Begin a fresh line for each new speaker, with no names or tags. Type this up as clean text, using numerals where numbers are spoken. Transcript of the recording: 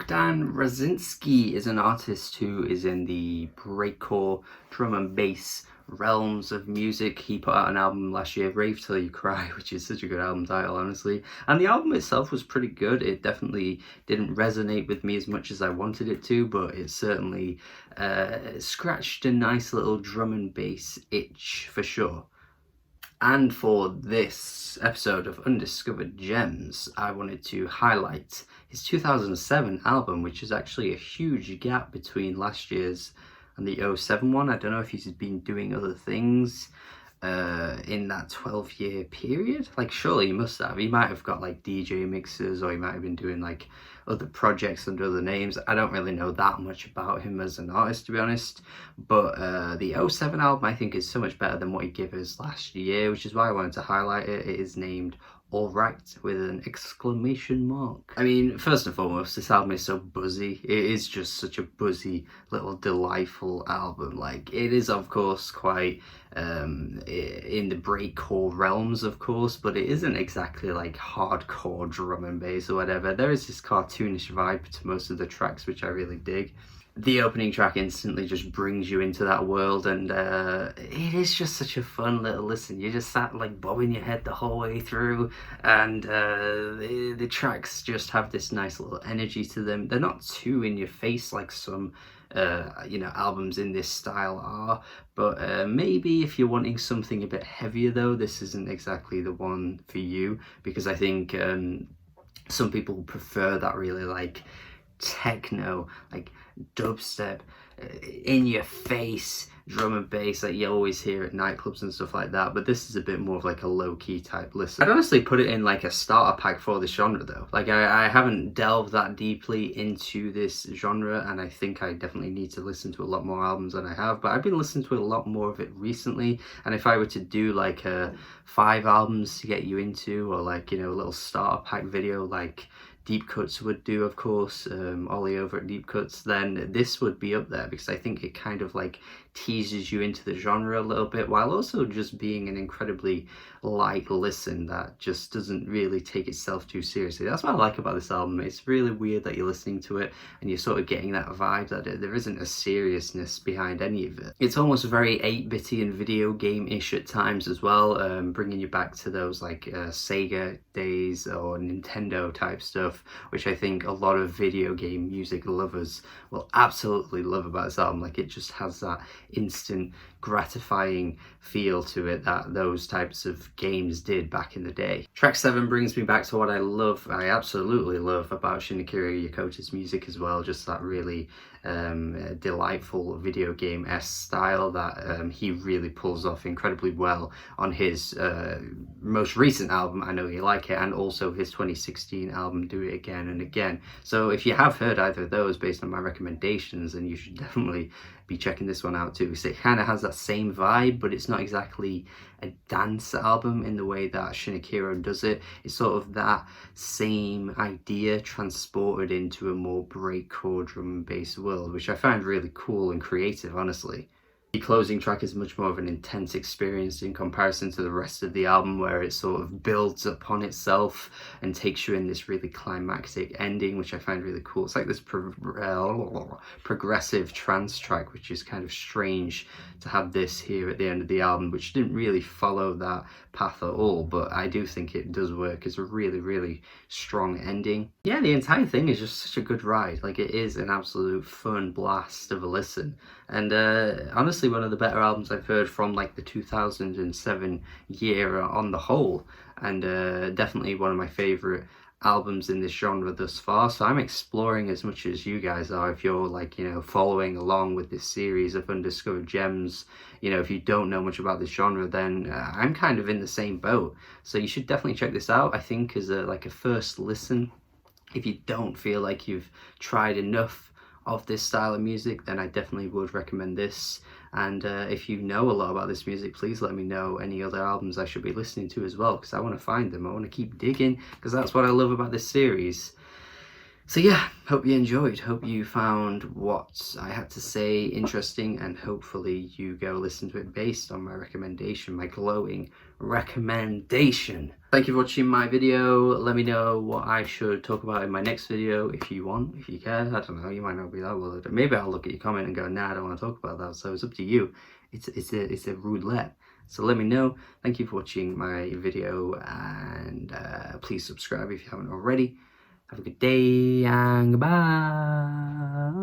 Bogdan Raczynski is an artist who is in the breakcore, drum and bass realms of music. He put out an album last year, Rave Till You Cry, which is such a good album title, honestly. And the album itself was pretty good. It definitely didn't resonate with me as much as I wanted it to, but it certainly scratched a nice little drum and bass itch for sure. And for this episode of Undiscovered Gems, I wanted to highlight his 2007 album, which is actually a huge gap between last year's and the 2007 one. I don't know if he's been doing other things in that 12-year period. Like, surely he must have. He might have got like DJ mixes, or he might have been doing like other projects under other names. I don't really know that much about him as an artist, to be honest, but the 2007 album I think is so much better than what he gave us last year, which is why I wanted to highlight it. It is named All Right with an exclamation mark. I mean, first and foremost, this album is so buzzy. It is just such a buzzy little delightful album. Like, it is of course quite in the breakcore realms, of course, but it isn't exactly like hardcore drum and bass or whatever. There is this cartoonish vibe to most of the tracks, which I really dig. The opening track instantly just brings you into that world, and it is just such a fun little listen. You just sat like bobbing your head the whole way through, and the tracks just have this nice little energy to them. They're not too in your face like some albums in this style are, but maybe if you're wanting something a bit heavier though, this isn't exactly the one for you, because I think some people prefer that really like techno, like dubstep, in your face drum and bass that you always hear at nightclubs and stuff like that. But this is a bit more of like a low-key type listen. I'd honestly put it in like a starter pack for this genre though. Like, I haven't delved that deeply into this genre, and I think I definitely need to listen to a lot more albums than I have, but I've been listening to a lot more of it recently. And if I were to do like 5 albums to get you into, or like, you know, a little starter pack video like Deep Cuts would do, of course, Ollie over at Deep Cuts, then this would be up there, because I think it kind of like teases you into the genre a little bit, while also just being an incredibly light listen that just doesn't really take itself too seriously. That's what I like about this album. It's really weird that you're listening to it and you're sort of getting that vibe that there isn't a seriousness behind any of it. It's almost very 8-bitty and video game-ish at times as well, bringing you back to those like Sega days or Nintendo type stuff, which I think a lot of video game music lovers will absolutely love about this album. Like, it just has that instant gratifying feel to it that those types of games did back in the day. Track 7 brings me back to what I absolutely love about Shinichiro Yakota's music as well, just that really delightful video game-esque style that he really pulls off incredibly well on his most recent album, I Know You Like It, and also his 2016 album, Do It Again and Again. So if you have heard either of those based on my recommendations, then you should definitely be checking this one out too, because it kind of has that same vibe, but it's not exactly a dance album in the way that Shinichiro does it. It's sort of that same idea transported into a more breakcore drum and bass world, which I find really cool and creative, honestly. The closing track is much more of an intense experience in comparison to the rest of the album, where it sort of builds upon itself and takes you in this really climactic ending, which I find really cool. It's like this progressive trance track, which is kind of strange to have this here at the end of the album, which didn't really follow that path at all, but I do think it does work as a really, really strong ending. Yeah, the entire thing is just such a good ride. Like, it is an absolute fun blast of a listen, and honestly one of the better albums I've heard from like the 2007 year on the whole, and definitely one of my favorite albums in this genre thus far. So I'm exploring as much as you guys are. If you're like, you know, following along with this series of Undiscovered Gems, you know, if you don't know much about this genre, then I'm kind of in the same boat. So you should definitely check this out, I think, as like a first listen. If you don't feel like you've tried enough of this style of music, then I definitely would recommend this. And if you know a lot about this music, please let me know any other albums I should be listening to as well, because I want to find them. I want to keep digging, because that's what I love about this series. So yeah, hope you enjoyed, hope you found what I had to say interesting, and hopefully you go listen to it based on my recommendation, my glowing recommendation. Thank you for watching my video. Let me know what I should talk about in my next video if you want, if you care. I don't know, you might not be that bothered. Maybe I'll look at your comment and go, nah, I don't want to talk about that. So it's up to you. It's a roulette. So let me know. Thank you for watching my video, and please subscribe if you haven't already. Have a good day and goodbye.